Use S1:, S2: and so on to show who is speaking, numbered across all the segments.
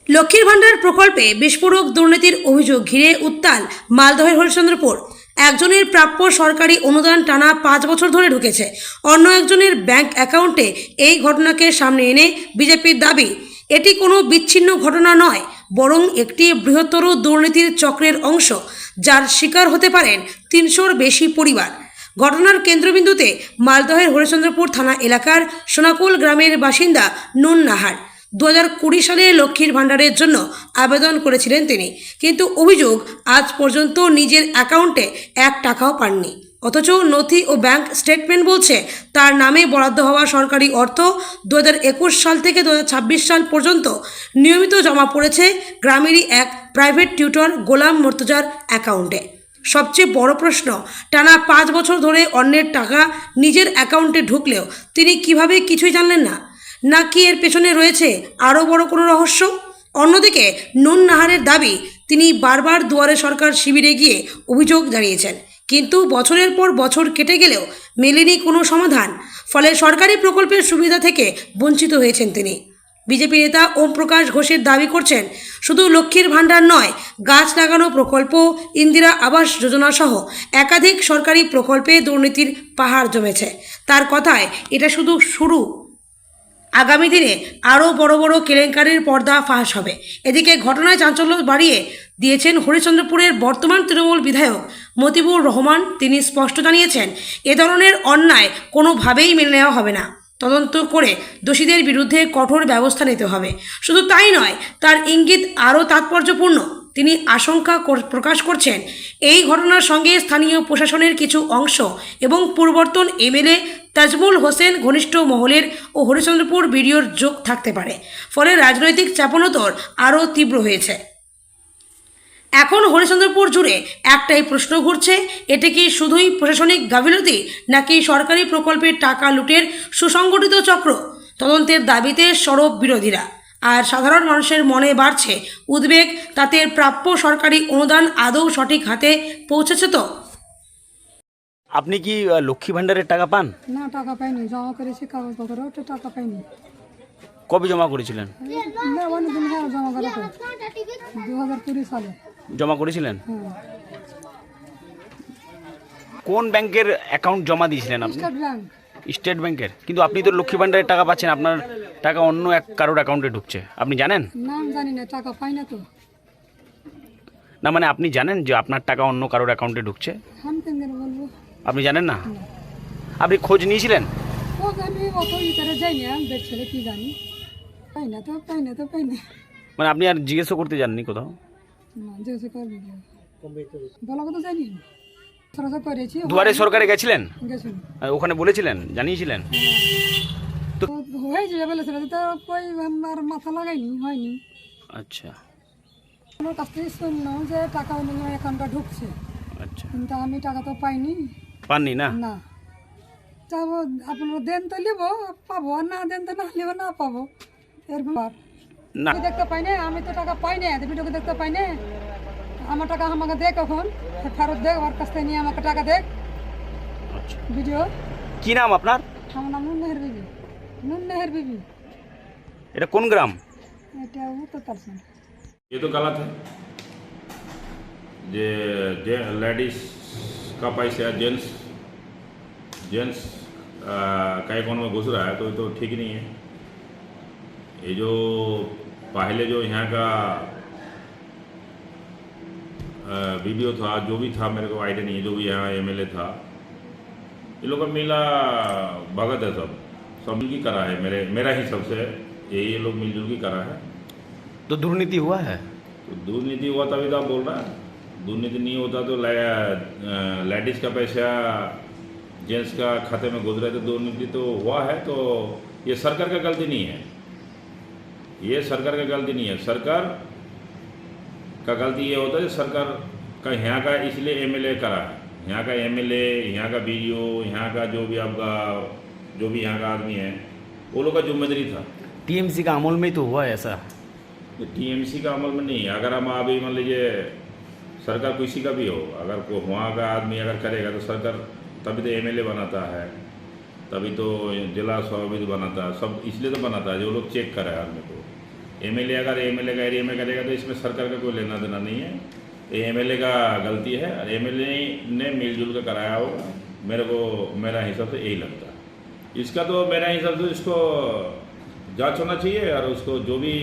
S1: লক্ষ্মীর ভাণ্ডার প্রকল্পে বিস্ফোরক দুর্নীতির অভিযোগ ঘিরে উত্তাল মালদহের হরিশ্চন্দ্রপুর। একজনের প্রাপ্য সরকারি অনুদান টানা 5 বছর ধরে ঢুকেছে, অন্য একজনের ব্যাংক অ্যাকাউন্টে। এই ঘটনাকে সামনে এনে বিজেপির দাবি, এটি কোনো বিচ্ছিন্ন ঘটনা নয়, বরং একটি বৃহত্তর দুর্নীতির চক্রের অংশ, যার শিকার হতে পারেন 300-র বেশি পরিবার। ঘটনার কেন্দ্রবিন্দুতে মালদহের হরিশ্চন্দ্রপুর থানা এলাকার সোনাকুল গ্রামের বাসিন্দা নুন নাহার। 2020 সালে লক্ষ্মীর ভাণ্ডারের জন্য আবেদন করেছিলেন তিনি, কিন্তু অভিযোগ আজ পর্যন্ত নিজের অ্যাকাউন্টে 1 টাকাও পাননি। অথচ নথি ও ব্যাংক স্টেটমেন্ট বলছে তার নামে বরাদ্দ হওয়া সরকারি অর্থ 2021 সাল থেকে 2026 সাল পর্যন্ত নিয়মিত জমা পড়েছে গ্রামেরই এক প্রাইভেট টিউটর গোলাম মর্তুজার অ্যাকাউন্টে। সবচেয়ে বড় প্রশ্ন, টানা 5 বছর ধরে অন্যের টাকা নিজের অ্যাকাউন্টে ঢুকলেও তিনি কিভাবে কিছুই জানলেন না? নাকি এর পেছনে রয়েছে আরও বড় কোনো রহস্য? অন্যদিকে নুন নাহারের দাবি, তিনি বারবার দুয়ারে সরকার শিবিরে গিয়ে অভিযোগ জানিয়েছেন, কিন্তু বছরের পর বছর কেটে গেলেও মেলেনি কোনো সমাধান। ফলে সরকারি প্রকল্পের সুবিধা থেকে বঞ্চিত হয়েছেন তিনি। বিজেপি নেতা ওম প্রকাশ ঘোষের দাবি করছেন, শুধু লক্ষ্মীর ভাণ্ডার নয়, গাছ লাগানো প্রকল্প, ইন্দিরা আবাস যোজনা সহ একাধিক সরকারি প্রকল্পে দুর্নীতির পাহাড় জমেছে। তার কথায় এটা শুধু শুরু, আগামী দিনে আরও বড় বড় কেলেঙ্কারির পর্দা ফাঁস হবে। এদিকে ঘটনায় চাঞ্চল্য বাড়িয়ে দিয়েছেন হরিশ্চন্দ্রপুরের বর্তমান তৃণমূল বিধায়ক মতিবুর রহমান। তিনি স্পষ্ট জানিয়েছেন, এ ধরনের অন্যায় কোনোভাবেই মেনে নেওয়া হবে না। তদন্ত করে দোষীদের বিরুদ্ধে কঠোর ব্যবস্থা নিতে হবে। শুধু তাই নয়, তার ইঙ্গিত আরও তাৎপর্যপূর্ণ। তিনি আশঙ্কা প্রকাশ করছেন, এই ঘটনার সঙ্গে স্থানীয় প্রশাসনের কিছু অংশ এবং পূর্বতন এমএলএ তাজমুল হোসেন ঘনিষ্ঠ মহলের ও হরিশ্চন্দ্রপুর বিডিওর যোগ থাকতে পারে। ফলে রাজনৈতিক চাপানোতর আরও তীব্র হয়েছে। এখন হরিশ্চন্দ্রপুর জুড়ে একটাই প্রশ্ন ঘুরছে, এটি কি শুধুই প্রশাসনিক গাফিলতি, নাকি সরকারি প্রকল্পের টাকা লুটের সুসংগঠিত চক্র? তদন্তের দাবিতে সরব বিরোধীরা। আর সাধারণ মানুষের মনে বাড়ছে উদ্বেগ, তাতে প্রাপ্য সরকারি অনুদান আদৌ সঠিক হাতে পৌঁছেছে তো?
S2: আপনি কি লক্ষ্মী ভাণ্ডারের টাকা পান?
S3: না, টাকা পাইনি। জমা করেছি কাগজপত্র, তো টাকা পাইনি।
S2: কবে জমা করেছিলেন?
S3: না, অনেকদিন হ্যাঁ জমা করে তো 2020 সালে।
S2: জমা করেছিলেন?
S3: হ্যাঁ,
S2: কোন ব্যাংকের অ্যাকাউন্ট জমা দিয়েছিলেন আপনি?
S3: State bank.
S2: স্টেট ব্যাংকের। কিন্তু আপনি তো লক্ষ্মী ভাণ্ডারের টাকা পাচ্ছেন, আপনার টাকা অন্য কারোর অ্যাকাউন্টে ঢুকছে, আপনি জানেন
S3: নাম জানি না, টাকা পাই না তো।
S2: না, মানে আপনি জানেন যে আপনার টাকা অন্য কারোর অ্যাকাউন্টে ঢুকছে?
S3: আমি কেন বলবো?
S2: আপনি জানেন না? আপনি খোঁজ নিয়েছিলেন?
S3: ও, আমি অত ভিতরে যাই না, দেখছিলে কি জানি। পাই না তো, পাই না তো, পাই না।
S2: মানে আপনি আর জিজ্ঞেসও করতে যাননি কোথাও?
S3: না, যেসে করবি বলা কথা জানি না। সরাসরি করেছি।
S2: দুয়ারে সরকারে গেছিলেন?
S3: গেছি।
S2: আর ওখানে বলেছিলেন, জানিয়েছিলেন?
S3: তো হয়ে যাবে বলেছিল, তো কই আমার মাথা লাগাইনি, হয়নি।
S2: আচ্ছা
S3: আমার কাছ থেকে শুনলাম যে টাকা অন্য অ্যাকাউন্টে ঢুকছে,
S2: আচ্ছা।
S3: কিন্তু আমি টাকা তো পাইনি।
S2: পাননি না?
S3: না, যাবো আপনারা দেন তো নেব, পাবো, আর না দেন তো না নেব, না পাবো, এরকম।
S2: না,
S3: আমি দেখতে পাই না, আমি তো টাকা পাই না, ভিডিওকে দেখতে পাই না। আমার টাকা আমাকে দেখ, এখন ফেরত দেখ, ওর কাছ থেকে নিয়ে আমাকে টাকা দেখ।
S2: আচ্ছা।
S3: ভিডিও।
S2: কি নাম আপনার?
S3: আমার নাম নুন নাহের বিবি। নুন নাহের বিবি।
S2: এটা কোন গ্রাম?
S3: এটা उत्तर।
S4: ये तो गलत है। जे लेडीज का पैसा जेंट्स का अकाउंट में घुस रहा है, तो ये तो ठीक नहीं है। ये जो पहले जो यहाँ का वीडियो था, जो भी था, मेरे को आइडिया नहीं है, जो भी यहाँ एमएलए था, ये लोग का मिला भगत है, सब मिल की करा है। मेरा ही सबसे ये लोग मिलजुल की करा है।
S2: तो दुर्नीति हुआ है?
S4: तो दुर्नीति हुआ तभी तो आप बोल रहा है। दुर्नीति नहीं होता तो लेडीज़ का पैसा जेंट्स का खाते में घुस रहे, तो दुर्नीति तो हुआ है। तो ये सरकार का गलती नहीं है, ये सरकार का गलती नहीं है। सरकार का गलती ये होता है, सरकार का यहाँ का इसलिए एमएलए करा है, यहाँ का एमएलए, यहाँ का बीडीओ, यहाँ का जो भी आपका जो भी यहाँ का आदमी है, वो लोग का जिम्मेदारी था।
S2: टीएमसी का अमल में तो हुआ है ऐसा?
S4: टीएमसी का अमल में नहीं। अगर हम अभी मान लीजिए सरकार किसी का भी हो, अगर वहाँ का आदमी अगर करेगा तो सरकार तभी तो एमएलए बनाता है, तभी तो जिला सभापति बनाता है, सब इसलिए तो बनाता है जो लोग चेक करे आदमी को। एमएलए अगर एमएलए का एरिया में करेगा तो इसमें सरकार का कोई लेना देना नहीं है, ये एमएलए का गलती है और एमएलए ने मिलजुल कर कराया होगा, मेरा हिसाब से यही लगता है। इसका तो मेरा हिसाब से इसको जांच होना चाहिए और उसको जो भी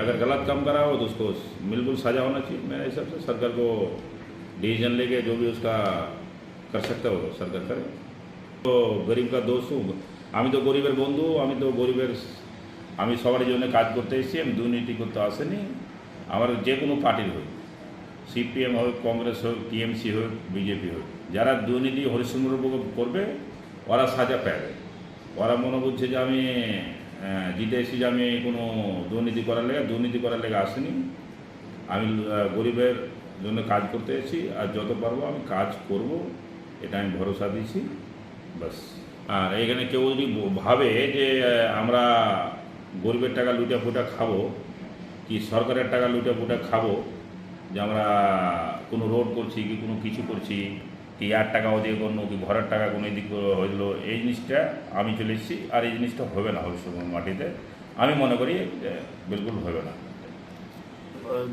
S4: अगर गलत काम करा हो तो उसको बिल्कुल सजा होना चाहिए। मेरे हिसाब से सरकार को डिसीजन लेके जो भी उसका कर सकता हो सरकार करे। तो गरीब का दोस्त हूँ, আমি তো গরিবের বন্ধু, আমি সবার জন্য কাজ করতে এসেছি, আমি দুর্নীতি করতে আসেনি। আমার যে কোনো পার্টির হোক, সিপিএম হোক, কংগ্রেস হোক, টিএমসি হোক, বিজেপি হোক, যারা দুর্নীতি হরিশ্চন্দ্রপুর করবে ওরা সাজা পাবে। ওরা মনে করছে যে আমি জিতে এসেছি, যে আমি কোনো দুর্নীতি করার লেগে আসেনি। আমি গরিবের জন্য কাজ করতে এসেছি আর যত পারবো আমি কাজ করব, এটা আমি ভরসা দিচ্ছি বাস। আর এখানে কেউ যদি ভাবে যে আমরা গরিবের টাকা লুটা ফুটা খাবো কি সরকারের টাকা লুটা ফুটা খাবো, যে আমরা কোনো রোড করছি কি কোনো কিছু করছি কি আর টাকা ওদিকে কোনো কি ঘরের টাকা কোনো এদিক হইলো, এই জিনিসটা আমি চলে এসেছি আর এই জিনিসটা হবে না হরিশ্চন্দ্র মাটিতে, আমি মনে করি বিলকুল হবে না।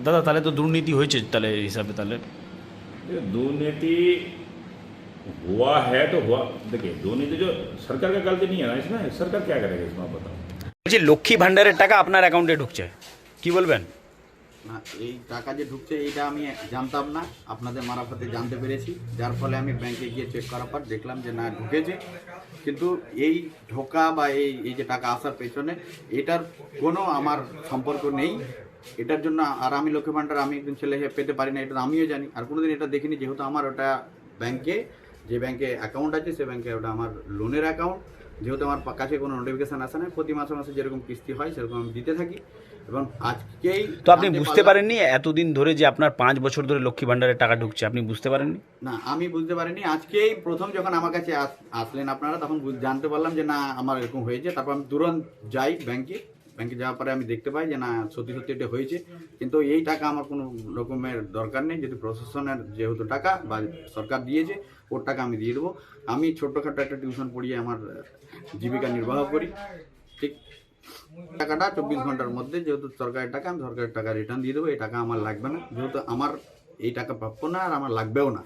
S2: দাদা তাহলে তো দুর্নীতি হয়েছে তাহলে এই হিসাবে, তাহলে
S4: दुर्नीति हुआ है तो हुआ। देखिए दुर्नीति जो सरकार का गलती नहीं है ना, इसमें सरकार क्या करेगा इसमें आप बताओ।
S2: বলছি লক্ষ্মী ভাণ্ডারের টাকা আপনার অ্যাকাউন্টে ঢুকছে, কি বলবেন?
S5: না, এই টাকা যে ঢুকছে এইটা আমি জানতাম না, আপনাদের মারফতে জানতে পেরেছি, যার ফলে আমি ব্যাংকে গিয়ে চেক করার পর দেখলাম যে না ঢুকেছে। কিন্তু এই ঢোকা বা এই যে টাকা আসার পেছনে এটার কোনো আমার সম্পর্ক নেই। এটার জন্য আর আমি লক্ষ্মী ভাণ্ডার আমি একজন ছেলে হয়ে পেতে পারি না, এটা আমিও জানি। আর কোনোদিন এটা দেখিনি, যেহেতু আমার ওটা ব্যাংকে যে ব্যাংকে অ্যাকাউন্ট আছে সে ব্যাংকে ওটা আমার লোনের অ্যাকাউন্ট, যেহেতু আমার কাছে কোনো নোটিফিকেশান আসে না, প্রতি মাসে মাসে যেরকম কিস্তি হয় সেরকম আমি দিতে থাকি। এবং আজকেই
S2: তো আপনি বুঝতে পারেননি এতদিন ধরে যে আপনার 5 বছর ধরে লক্ষ্মী ভাণ্ডারের টাকা ঢুকছে, আপনি বুঝতে পারেননি?
S5: না, আমি বুঝতে পারিনি। আজকেই প্রথম যখন আমার কাছে আসলেন আপনারা, তখন জানতে পারলাম যে না আমার এরকম হয়েছে। তারপর আমি তুরন্ত যাই ব্যাংকে যাওয়ার পরে আমি দেখতে পাই যে না সত্যি এটা হয়েছে। কিন্তু এই টাকা আমার কোনো রকমের দরকার নেই, যদি প্রশাসনের যেহেতু টাকা বা সরকার দিয়েছে ওর টাকা আমি দিয়ে দেবো। আমি ছোট্টখাটো একটা টিউশন পড়িয়ে আমার জীবিকা নির্বাহ করি, ঠিক। টাকাটা 24 ঘন্টার মধ্যে যেহেতু সরকারের টাকা, আমি সরকারের টাকা রিটার্ন দিয়ে দেবো। এই টাকা আমার লাগবে না, যেহেতু আমার এই টাকা প্রাপ্য না আর আমার লাগবেও না।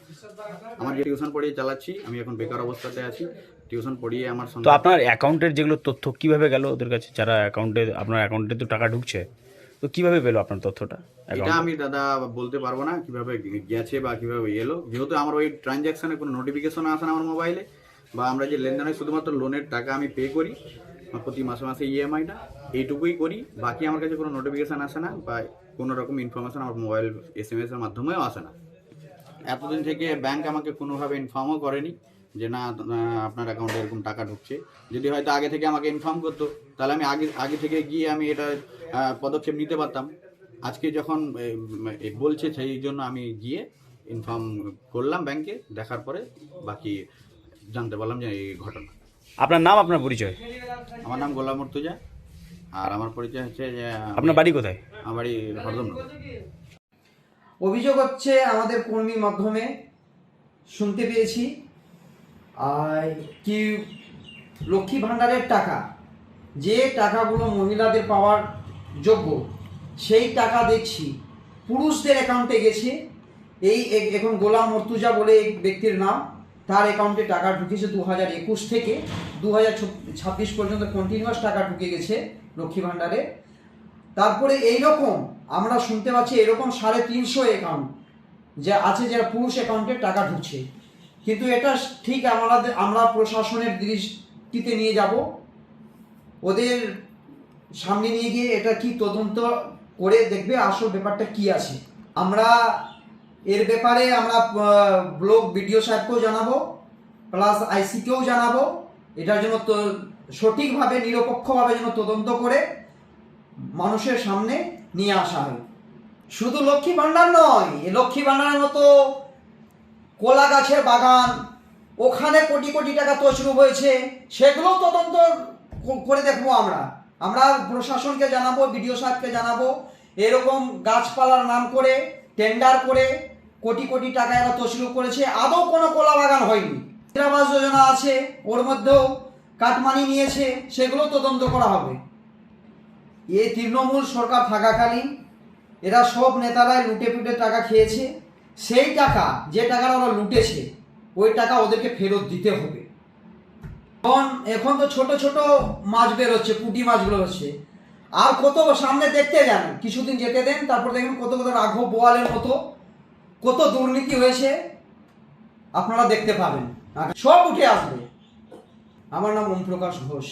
S5: আমার যে টিউশন পড়িয়ে চালাচ্ছি, আমি এখন বেকার অবস্থাতে আছি, টিউশন পড়িয়ে আমার
S2: তো আপনার অ্যাকাউন্টের যেগুলো তথ্য কিভাবে গেল ওদের কাছে, যারা আপনার অ্যাকাউন্টে তো টাকা ঢুকছে, তো কিভাবে পেলো আপনার তথ্যটা?
S5: এটা আমি দাদা বলতে পারবো না কিভাবে গেছে বা কিভাবে এলো, যেহেতু আমার ওই ট্রানজ্যাকশানে কোনো নোটিফিকেশন আসে না আমার মোবাইলে, বা আমরা যে লেনদেন হয় শুধুমাত্র লোনের টাকা আমি পে করি প্রতি মাসে মাসে ইএমআইটা, এইটুকুই করি। বাকি আমার কাছে কোনো নোটিফিকেশান আসে না বা কোনো রকম ইনফরমেশান আমার মোবাইল SMS এর মাধ্যমেও আসে না। এতদিন থেকে ব্যাংক আমাকে কোনোভাবে ইনফর্মও করেনি যে না আপনার অ্যাকাউন্টে এরকম টাকা ঢুকছে। যদি হয়তো আগে থেকে আমাকে ইনফর্ম করতো তাহলে আমি আগে থেকে গিয়ে আমি এটা পদক্ষেপ নিতে পারতাম। আজকে যখন বলছে সেই জন্য আমি গিয়ে ইনফর্ম করলাম ব্যাংকে, দেখার পরে বাকি জানতে পারলাম যে এই ঘটনা।
S2: আপনার নাম, আপনার পরিচয়?
S5: আমার নাম গোলাম মুর্তজা, আর আমার পরিচয় হচ্ছে যে
S2: আপনার বাড়ি কোথায়?
S5: আমার বাড়ি হরদমনগর।
S6: অভিযোগ হচ্ছে আমাদের কর্মীর মাধ্যমে শুনতে পেয়েছি আর কি লক্ষ্মী ভাণ্ডারের টাকা, যে টাকাগুলো মহিলাদের পাওয়ার যোগ্য সেই টাকা দেখছি পুরুষদের অ্যাকাউন্টে গেছে। এখন গোলাম মুর্তজা বলে এক ব্যক্তির নাম, তার অ্যাকাউন্টে টাকা ঢুকেছে 2021 থেকে 2026 পর্যন্ত কন্টিনিউয়াস টাকা ঢুকে গেছে লক্ষ্মী ভাণ্ডারে। তারপরে এইরকম আমরা শুনতে পাচ্ছি এরকম 350 অ্যাকাউন্ট যা আছে, যারা পুরুষ অ্যাকাউন্টে টাকা ঢুকছে। কিন্তু এটা ঠিক আমরা প্রশাসনের দৃষ্টিতে নিয়ে যাব, ওদের সামনে নিয়ে গিয়ে এটা কি তদন্ত করে দেখবে আসল ব্যাপারটা কি আছে। আমরা এর ব্যাপারে আমরা ব্লক বিডিও সাহেবকেও জানাবো, প্লাস আইসিকেও জানাবো, এটার জন্য তো সঠিকভাবে নিরপেক্ষভাবে যেন তদন্ত করে মানুষের সামনে নিয়ে আসা হয়। শুধু লক্ষ্মী ভাণ্ডার নয়, লক্ষ্মী ভাণ্ডারের মতো কলা গাছের বাগান, ওখানে কোটি কোটি টাকা তছরূপ হয়েছে, সেগুলোও তদন্ত করে দেখবো। আমরা প্রশাসনকে জানাবো, বিডিও সাহেবকে জানাবো, এরকম গাছপালার নাম করে টেন্ডার করে কোটি কোটি টাকা এরা তছরূপ করেছে, আদৌ কোনো কলা বাগান হয়নি। আবাস যোজনা আছে, ওর মধ্যেও কাটমানি নিয়েছে, সেগুলো তদন্ত করা হবে। এই তৃণমূল সরকার থাকাকালীন এরা সব নেতারাই লুটে পুটে টাকা খেয়েছে। সেই টাকা, যে টাকাটা ওরা লুটেছে, ওই টাকা ওদেরকে ফেরত দিতে হবে। এখন তো ছোট ছোট মাছ বেরোচ্ছে, পুঁটি মাছ বেরোচ্ছে, আর কত সামনে দেখতে যান, কিছুদিন যেতে দেন, তারপর দেখবেন কত কত রাঘব বোয়ালের মতো কত দুর্নীতি হয়েছে আপনারা দেখতে পাবেন, সব উঠে আসবে। আমার নাম ওম প্রকাশ ঘোষ।